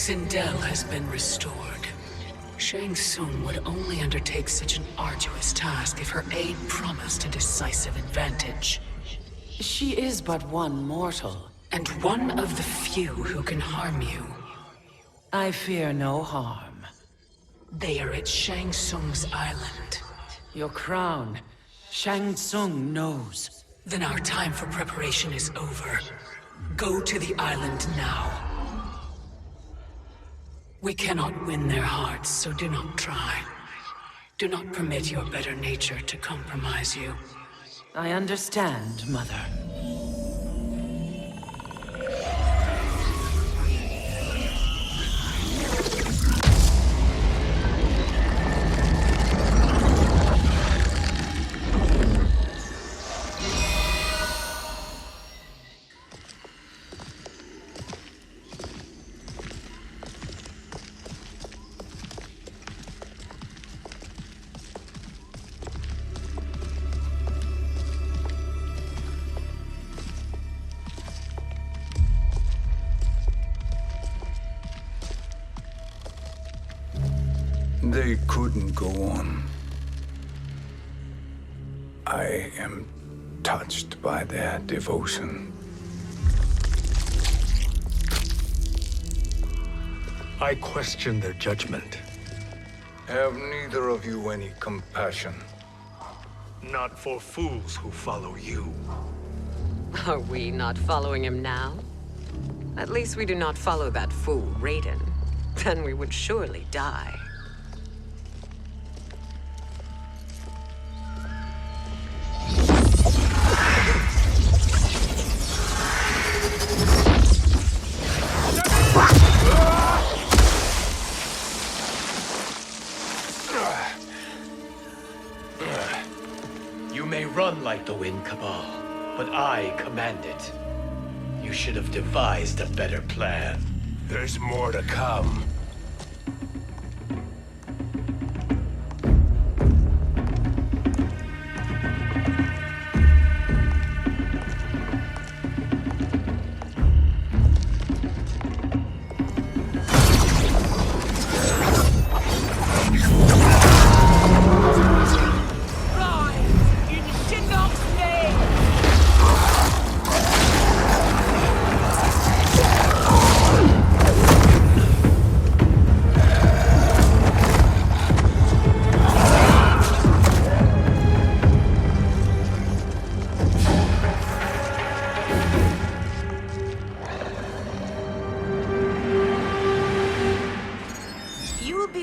Sindel has been restored. Shang Tsung would only undertake such an arduous task if her aid promised a decisive advantage. She is but one mortal, and one of the few who can harm you. I fear no harm. They are at Shang Tsung's island. Your crown, Shang Tsung knows. Then our time for preparation is over. Go to the island now. We cannot win their hearts, so do not try. Do not permit your better nature to compromise you. I understand, Mother. They couldn't go on. I am touched by their devotion. I question their judgment. Have neither of you any compassion? Not for fools who follow you. Are we not following him now? At least we do not follow that fool, Raiden. Then we would surely die. You may run like the wind, Cabal, but I command it. You should have devised a better plan. There's more to come.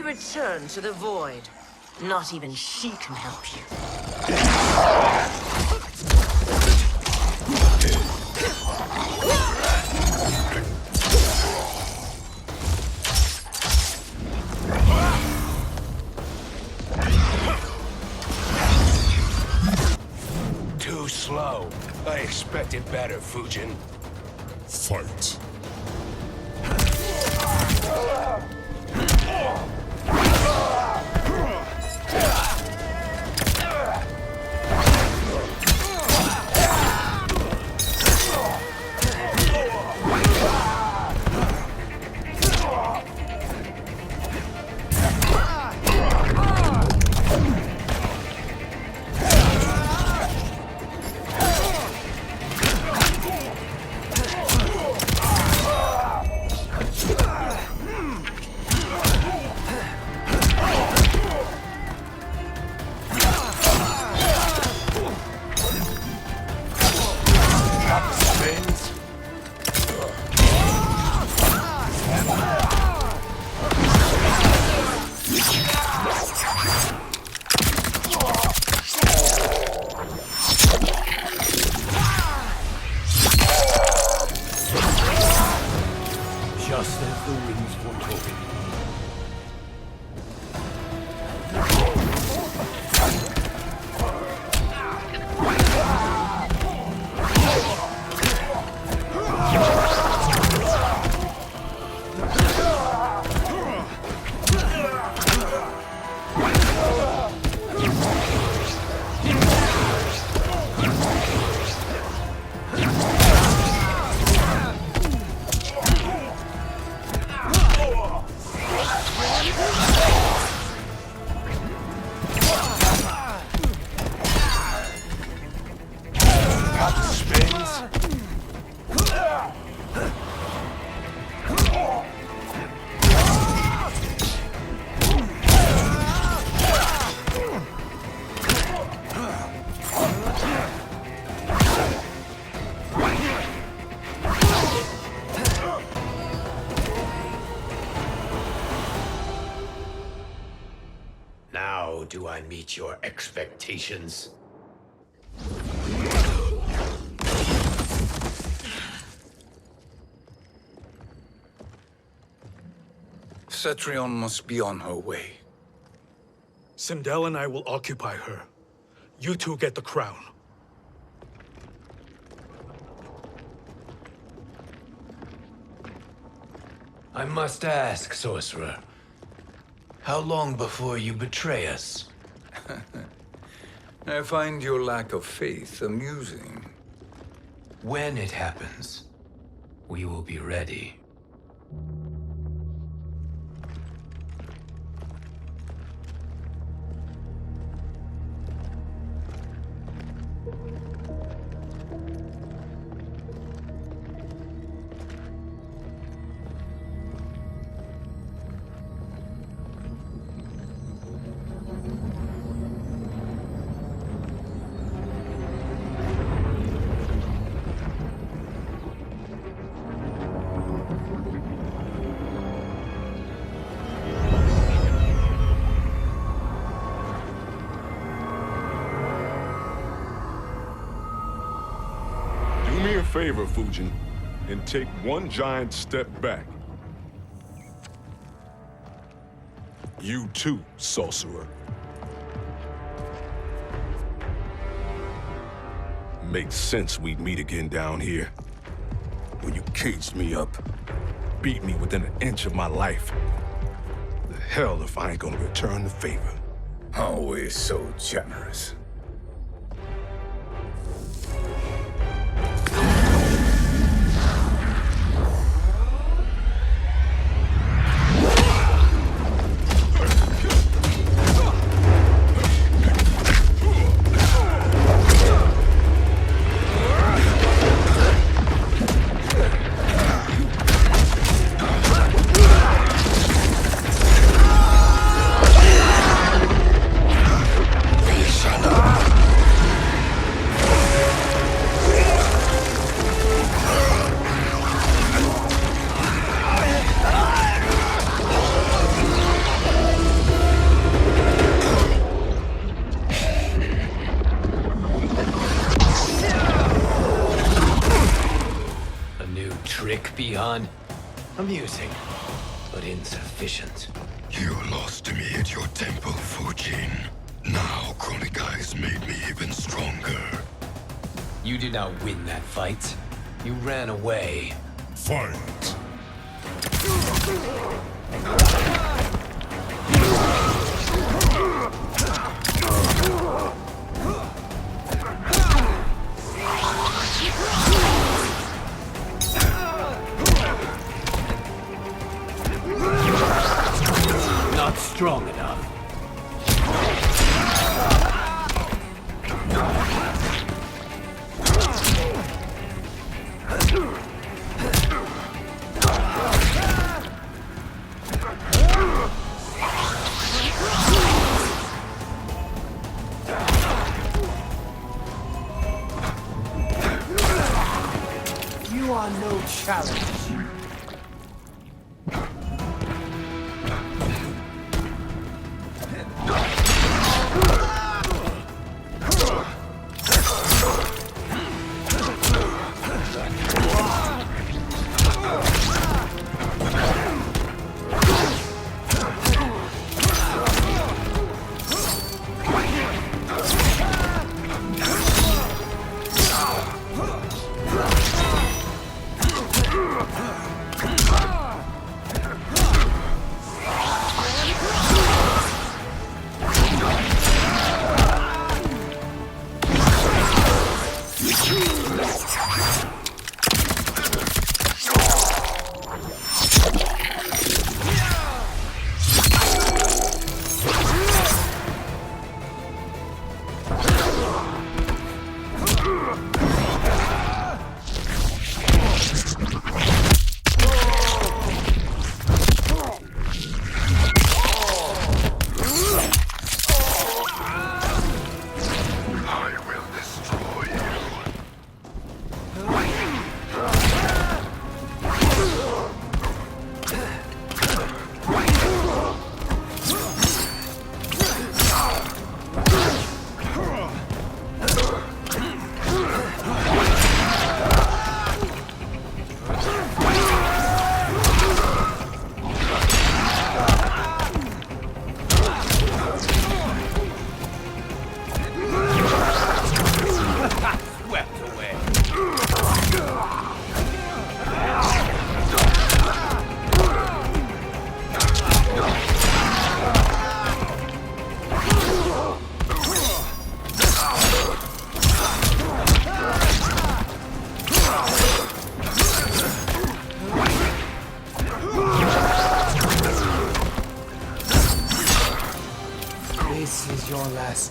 Return to the void. Not even she can help you. Too slow. I expected better, Fujin. Fight. Just as the winds foretold. eyes. Now do I meet your expectations? Cetrion must be on her way. Sindel and I will occupy her. You two get the crown. I must ask, sorcerer. How long before you betray us? I find your lack of faith amusing. When it happens, we will be ready. Do me a favor, Fujin, and take one giant step back. You too, sorcerer. Makes sense we'd meet again down here. When you caged me up, beat me within an inch of my life. The hell if I ain't gonna return the favor. Always so generous. Beyond amusing, but insufficient. You lost to me at your temple, Fujin. Now Chronic Eyes made me even stronger. You did not win that fight. You ran away. Fight! Not strong enough. You are no challenge.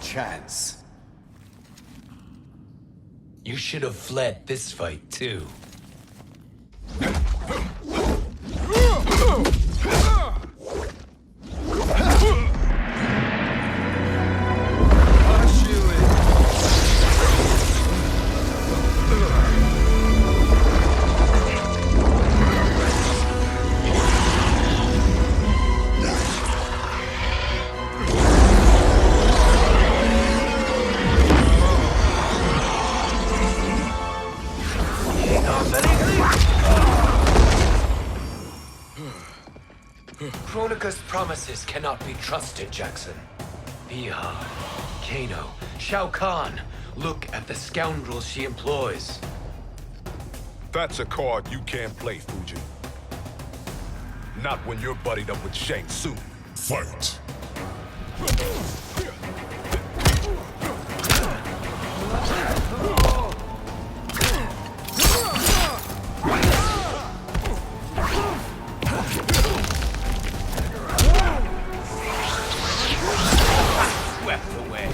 chance. You should have fled this fight, too. Kronika's promises cannot be trusted, Jackson. Biha, Kano, Shao Kahn. Look at the scoundrels she employs. That's a card you can't play, Fujin. Not when you're buddied up with Shang Tsung. Fight! Swept away.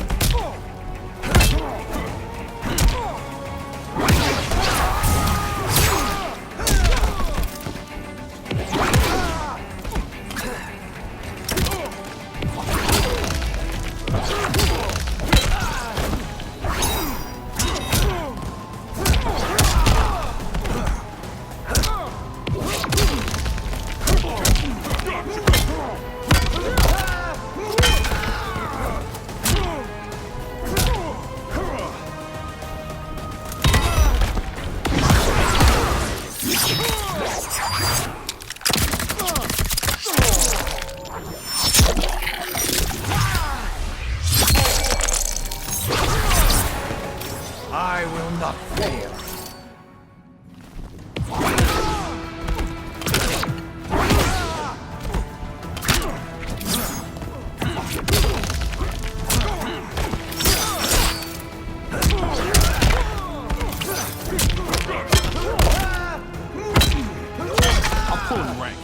I will not fail. I'll pull him rank.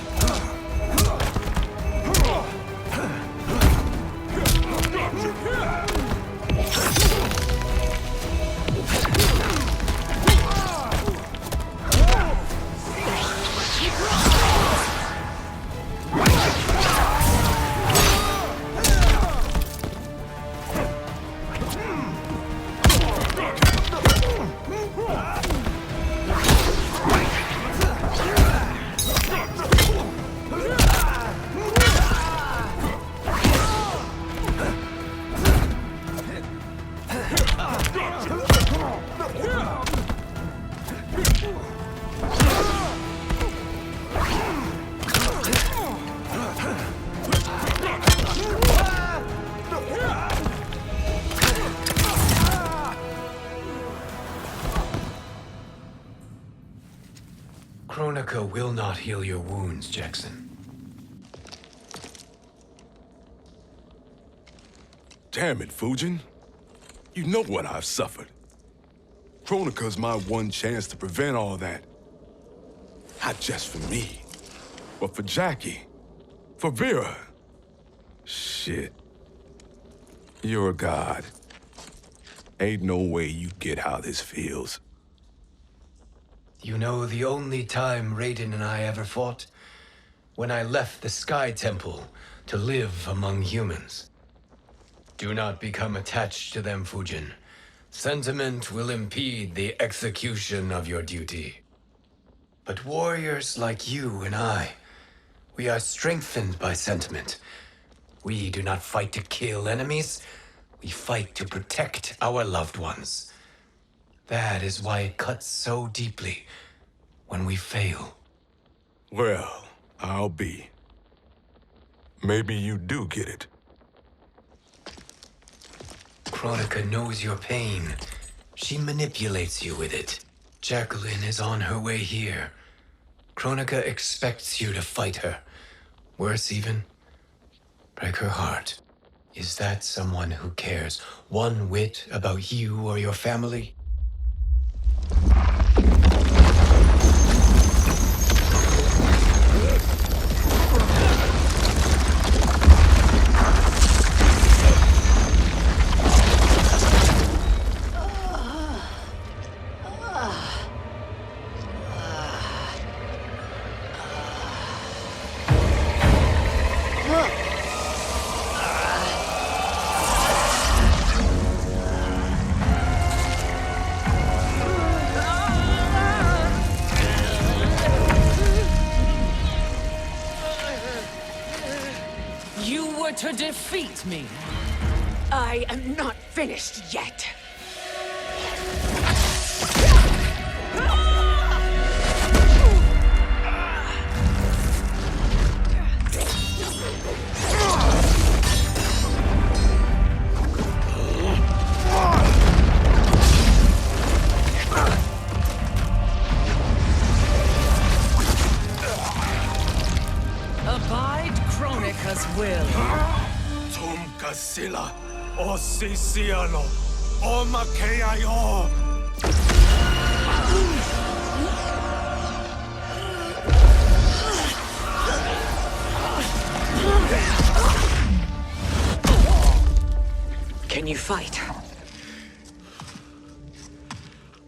Kronika will not heal your wounds, Jackson. Damn it, Fujin. You know what I've suffered. Kronika's my one chance to prevent all that. Not just for me, but for Jackie, for Vera. Shit. You're a god. Ain't no way you get how this feels. You know, the only time Raiden and I ever fought? When I left the Sky Temple to live among humans. Do not become attached to them, Fujin. Sentiment will impede the execution of your duty. But warriors like you and I, we are strengthened by sentiment. We do not fight to kill enemies. We fight to protect our loved ones. That is why it cuts so deeply when we fail. Well, I'll be. Maybe you do get it. Kronika knows your pain. She manipulates you with it. Jacqueline is on her way here. Kronika expects you to fight her. Worse even, break her heart. Is that someone who cares one whit about you or your family? defeat me. I am not finished yet. Abide Kronika's will. Tum kasila, o sisialo, o makeayo. Can you fight?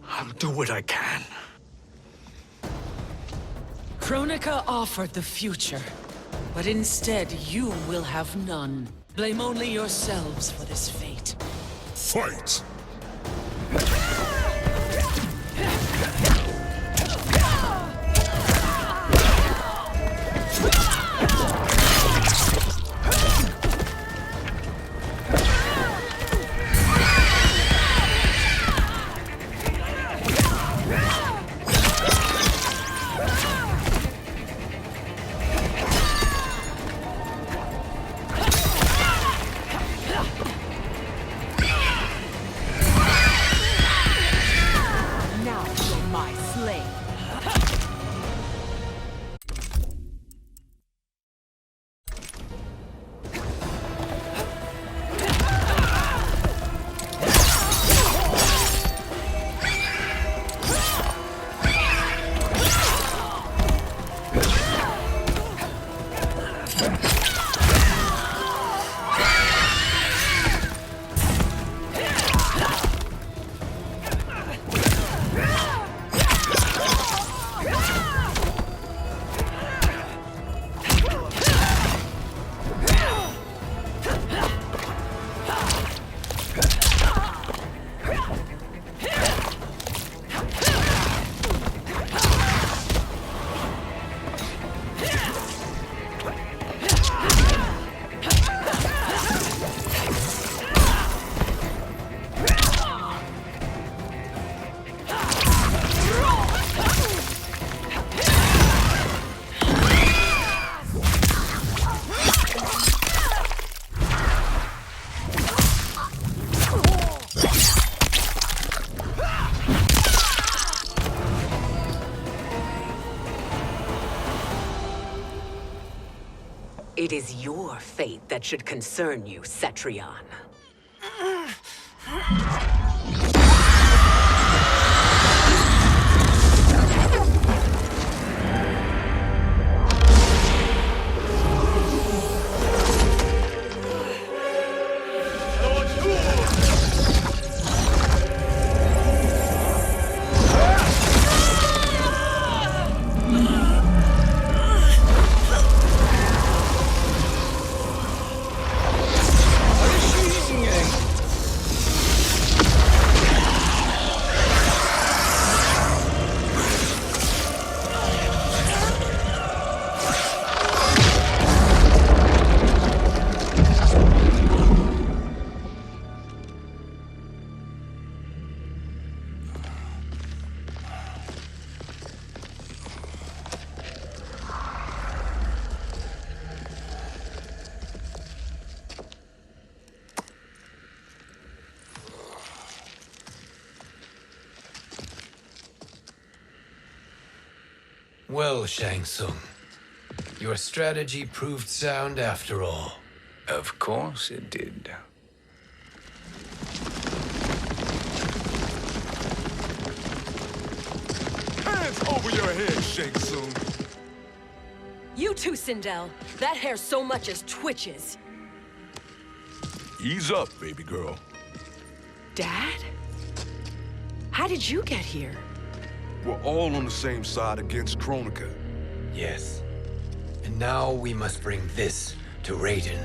I'll do what I can. Kronika offered the future, but instead you will have none. Blame only yourselves for this fate. Fight! Now you're my slave. It is your fate that should concern you, Cetrion. Well, Shang Tsung, your strategy proved sound after all. Of course it did. Hands over your head, Shang Tsung. You too, Sindel. That hair so much as twitches. Ease up, baby girl. Dad? How did you get here? We're all on the same side against Kronika. Yes. And now we must bring this to Raiden.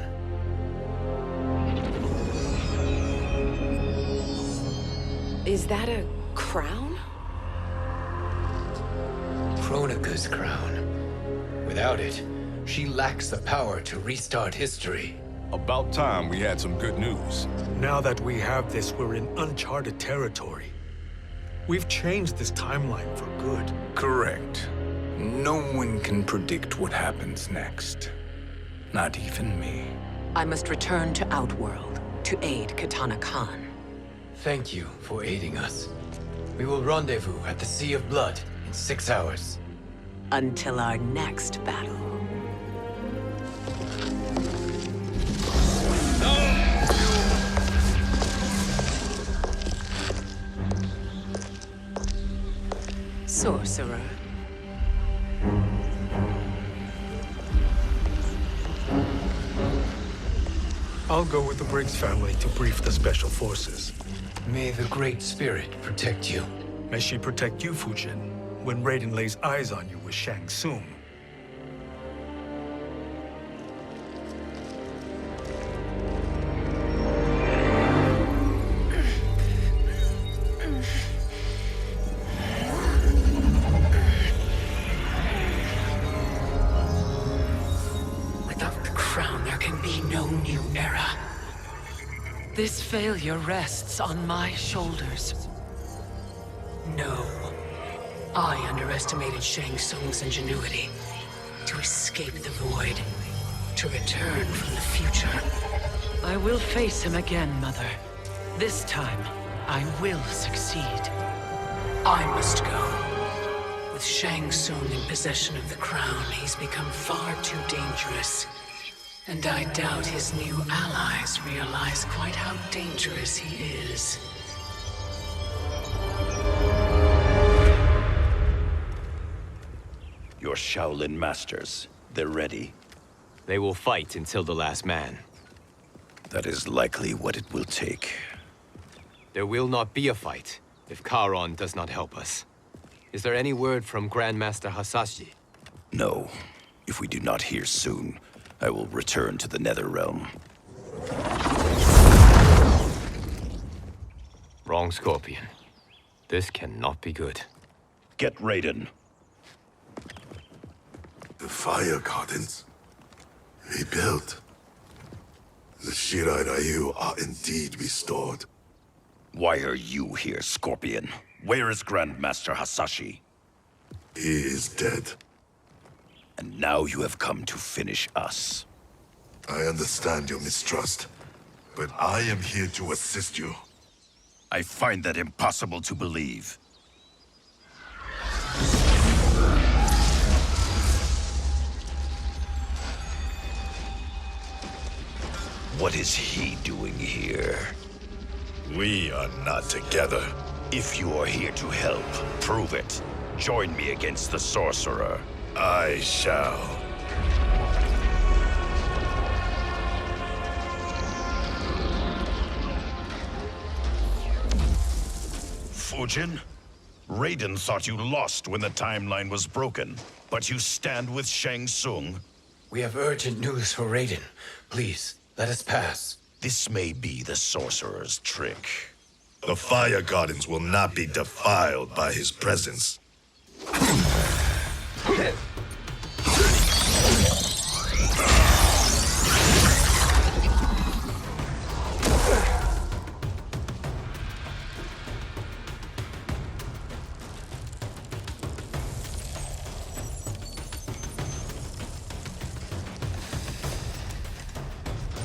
Is that a crown? Kronika's crown. Without it, she lacks the power to restart history. About time we had some good news. Now that we have this, we're in uncharted territory. We've changed this timeline for good. Correct. No one can predict what happens next. Not even me. I must return to Outworld to aid Katana Khan. Thank you for aiding us. We will rendezvous at the Sea of Blood in 6 hours. Until our next battle. Sorcerer. I'll go with the Briggs family to brief the Special Forces. May the Great Spirit protect you. May she protect you, Fujin, when Raiden lays eyes on you with Shang Tsung. Without the crown, there can be no new era. This failure rests on my shoulders. No. I underestimated Shang Tsung's ingenuity. To escape the void. To return from the future. I will face him again, Mother. This time, I will succeed. I must go. With Shang Tsung in possession of the crown, he's become far too dangerous. And I doubt his new allies realize quite how dangerous he is. Your Shaolin masters, they're ready. They will fight until the last man. That is likely what it will take. There will not be a fight if Charon does not help us. Is there any word from Grandmaster Hasashi? No. If we do not hear soon, I will return to the Netherrealm. Wrong, Scorpion. This cannot be good. Get Raiden. The Fire Gardens. Rebuilt. The Shirai Ryu are indeed restored. Why are you here, Scorpion? Where is Grandmaster Hasashi? He is dead. And now you have come to finish us. I understand your mistrust, but I am here to assist you. I find that impossible to believe. What is he doing here? We are not together. If you are here to help, prove it. Join me against the Sorcerer. I shall. Fujin? Raiden thought you lost when the timeline was broken, but you stand with Shang Tsung. We have urgent news for Raiden. Please, let us pass. This may be the Sorcerer's trick. The Fire Gardens will not be defiled by his presence.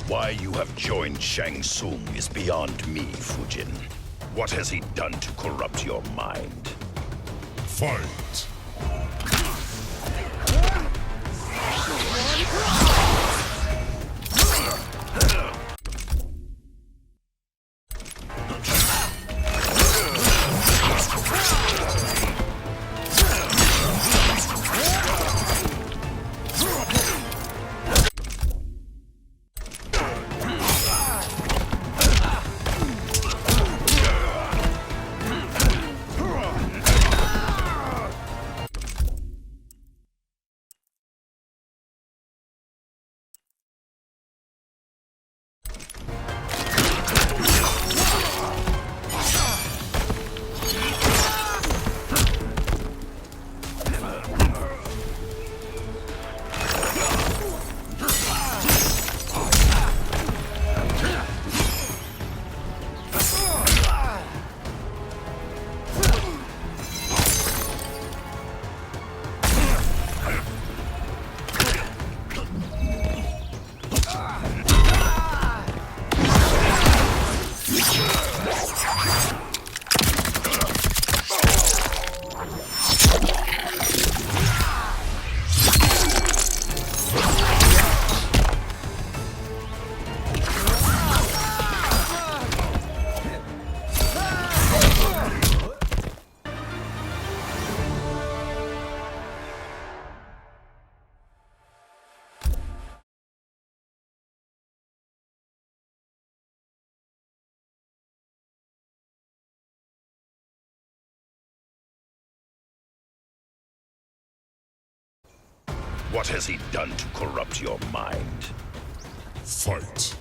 Why you have joined Shang Tsung is beyond me, Fujin. What has he done to corrupt your mind? Fight! What has he done to corrupt your mind? Fight.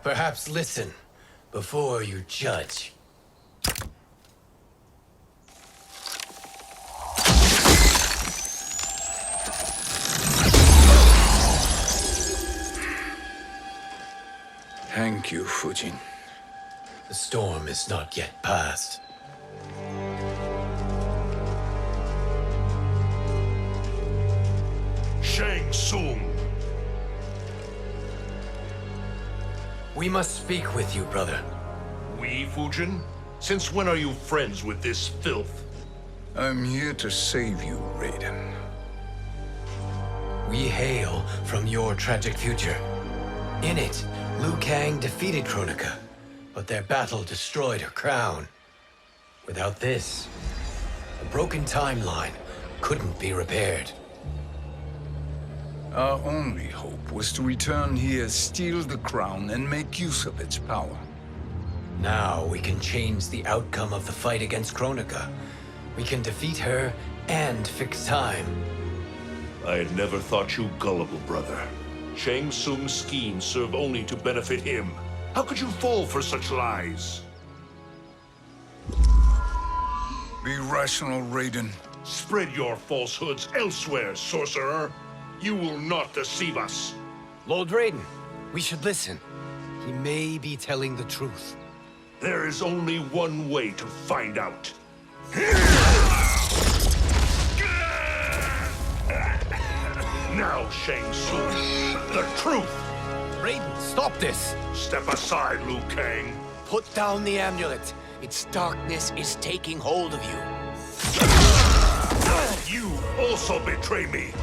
Perhaps listen before you judge. Thank you, Fujin. The storm is not yet past. Shang Tsung! We must speak with you, brother. We, Fujin? Since when are you friends with this filth? I'm here to save you, Raiden. We hail from your tragic future. In it, Liu Kang defeated Kronika, but their battle destroyed her crown. Without this, a broken timeline couldn't be repaired. Our only hope was to return here, steal the crown, and make use of its power. Now we can change the outcome of the fight against Kronika. We can defeat her and fix time. I had never thought you gullible, brother. Shang Tsung's schemes serve only to benefit him. How could you fall for such lies? Be rational, Raiden. Spread your falsehoods elsewhere, sorcerer. You will not deceive us. Lord Raiden, we should listen. He may be telling the truth. There is only one way to find out. Now, Shang Tsung, the truth! Raiden, stop this! Step aside, Liu Kang. Put down the amulet. Its darkness is taking hold of you. You also betray me.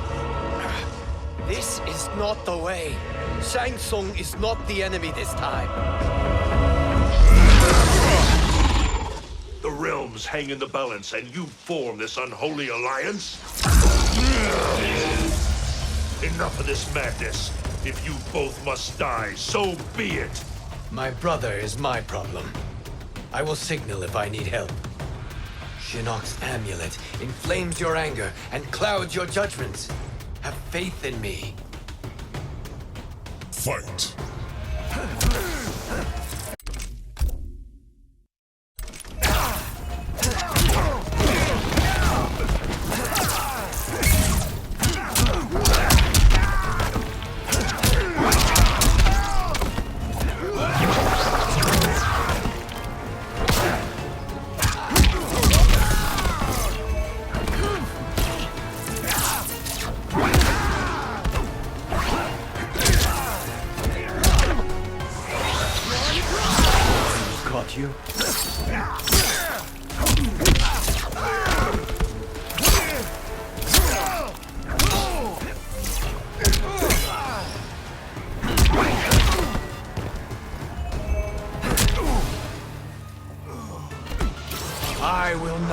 This is not the way. Shang Tsung is not the enemy this time. The realms hang in the balance, and you form this unholy alliance? Enough of this madness. If you both must die, so be it. My brother is my problem. I will signal if I need help. Shinnok's amulet inflames your anger and clouds your judgments. Have faith in me. Fight.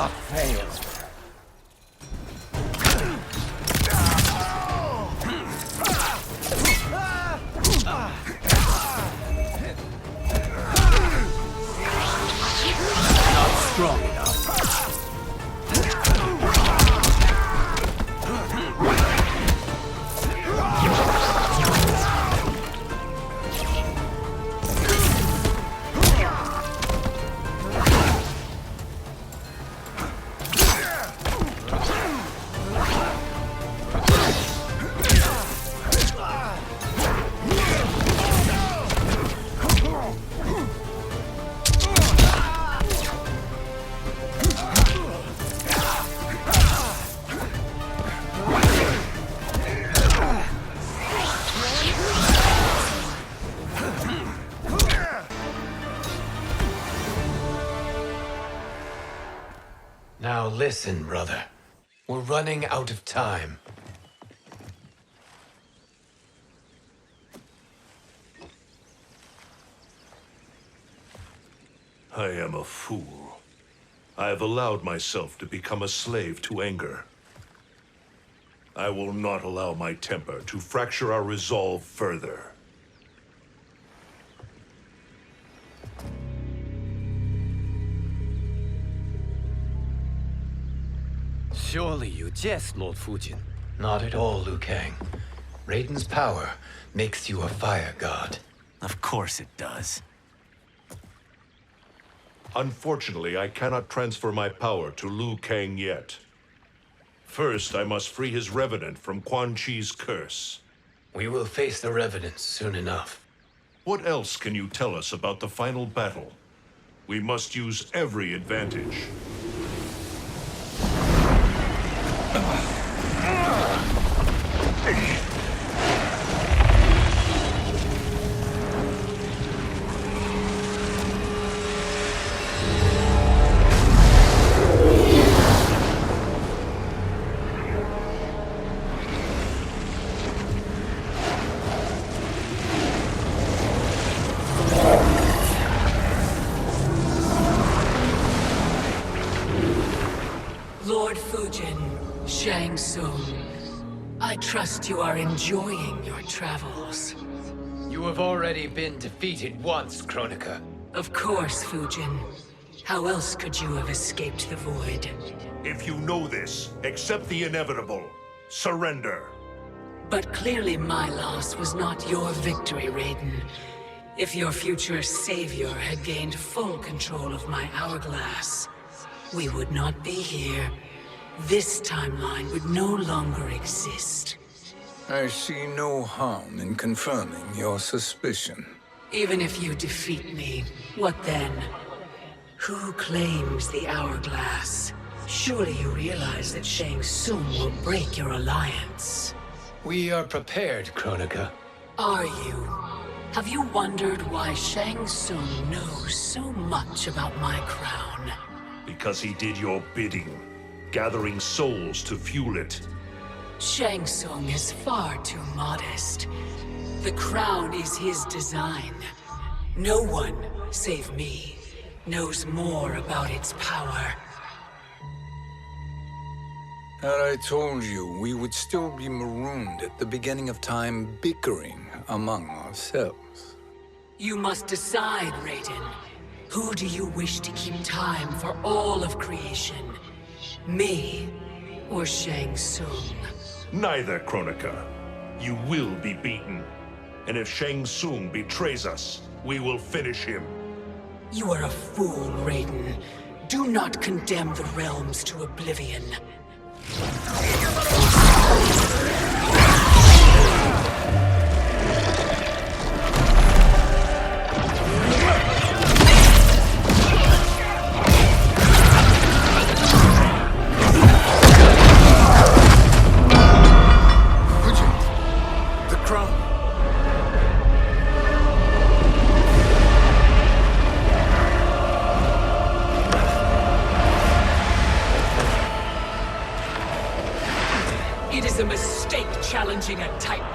luck fails. Not strong enough. Now listen, brother. We're running out of time. I am a fool. I have allowed myself to become a slave to anger. I will not allow my temper to fracture our resolve further. Surely you jest, Lord Fujin. Not at all, Liu Kang. Raiden's power makes you a fire god. Of course it does. Unfortunately, I cannot transfer my power to Liu Kang yet. First, I must free his revenant from Quan Chi's curse. We will face the revenants soon enough. What else can you tell us about the final battle? We must use every advantage. Lord Fujin, Shang Tsung, I trust you are enjoying your travels. You have already been defeated once, Kronika. Of course, Fujin. How else could you have escaped the void? If you know this, accept the inevitable. Surrender. But clearly my loss was not your victory, Raiden. If your future savior had gained full control of my hourglass, we would not be here. This timeline would no longer exist. I see no harm in confirming your suspicion. Even if you defeat me, what then? Who claims the hourglass? Surely you realize that Shang Tsung will break your alliance. We are prepared, Kronika. Are you? Have you wondered why Shang Tsung knows so much about my crown? Because he did your bidding, gathering souls to fuel it. Shang Tsung is far too modest. The crown is his design. No one, save me, knows more about its power. Had I told you, we would still be marooned at the beginning of time, bickering among ourselves. You must decide, Raiden. Who do you wish to keep time for all of creation? Me or Shang Tsung? Neither, Kronika. You will be beaten. And if Shang Tsung betrays us, we will finish him. You are a fool, Raiden. Do not condemn the realms to oblivion. It is a mistake challenging a Titan.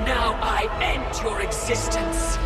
Now I end your existence.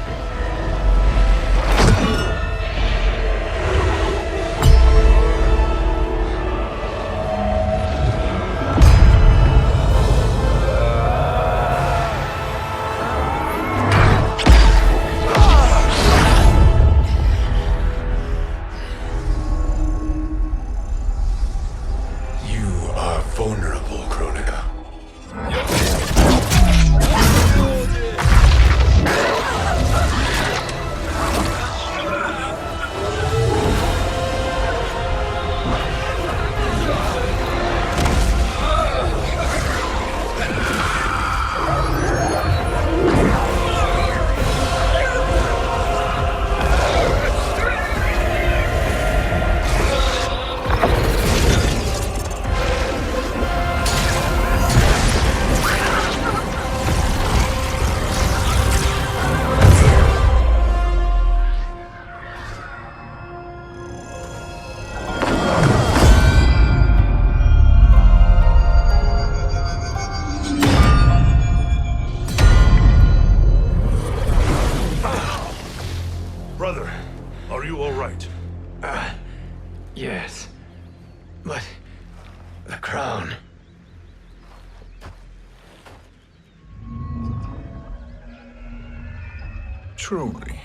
Truly,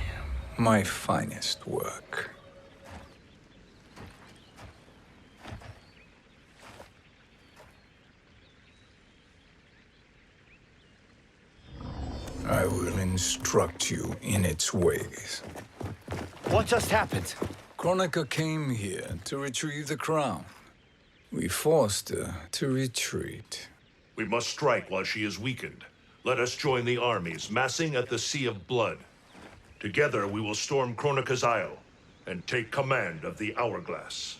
my finest work. I will instruct you in its ways. What just happened? Kronika came here to retrieve the crown. We forced her to retreat. We must strike while she is weakened. Let us join the armies, massing at the Sea of Blood. Together we will storm Kronika's Isle and take command of the Hourglass.